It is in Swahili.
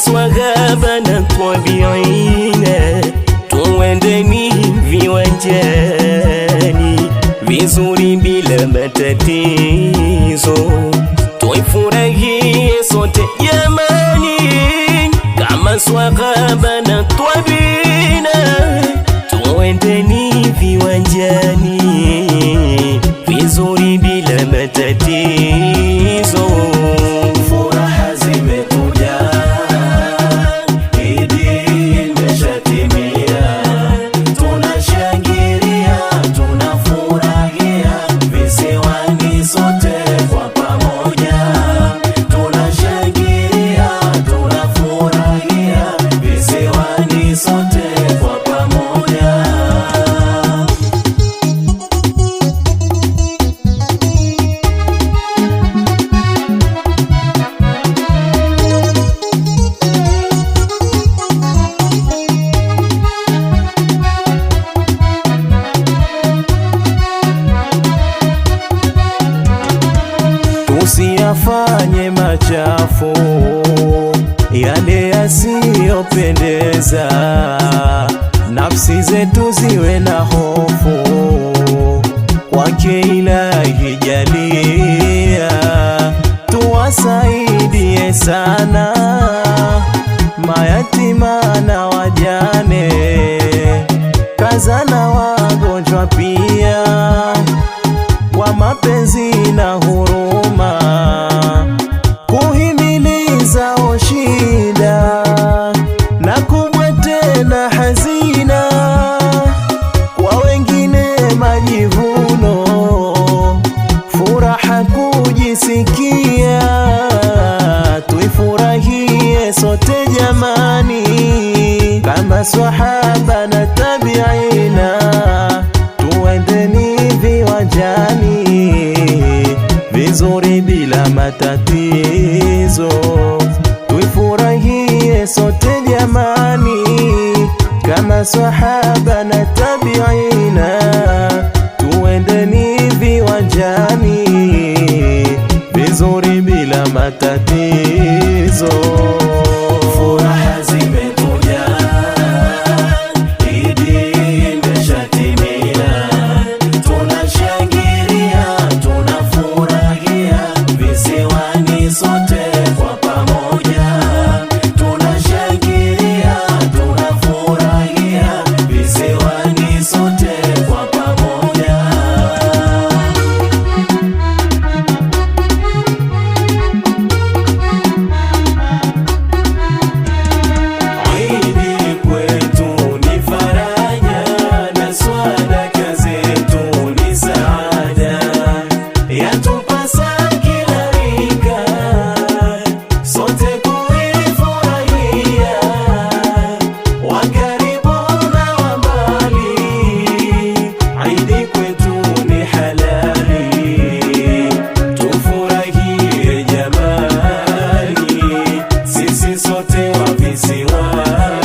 swahaba na tabiina, tuendeni viwanjani vizuri bila matatizo, tuifurahie sote jamani, kama swahaba na tabiina, tuendeni viwanjani vizuri bila matatizo. Furaha zimekuja, Idi imeshatimia, tunashangilia, tunafurahia visiwani sote kwa pamoja, tunashangilia, tunafurahia visiwani sote kwa pamoja. Usiyafanye machafu yale yasiyopendeza, nafsi zetu ziwe na hofu kwake Ilahi jalia, tuwasaidie sana mayatima na wajane, kazana wagonjwa pia, kwa mapenzi na huruma, kuhimiliza shida na kubwa tena hazina, kwa wengine majivuno, furaha kujisikia, tuifurahie sote jamani, kama swahaba na tabiina, tuendeni viwanjani vizuri bila matatizo, tuifurahie sote jamani, kama swahaba na tabiina, tuendeni viwanjani vizuri bila matatizo. Furaha zimekuja, Idi imeshatimia, tunashangilia, tunafurahia visiwani sote kwa pamoja, tunashangilia, tunafurahia visiwani sote kwa pamoja. Idi kwetu ni faraja na swadaka zetu ni saada, yatupasa kila rika sote kuifurahia, wa karibu na wa mbali, Idi kwetu ni halali, tufurahie jamani, sisi sote wa visiwani.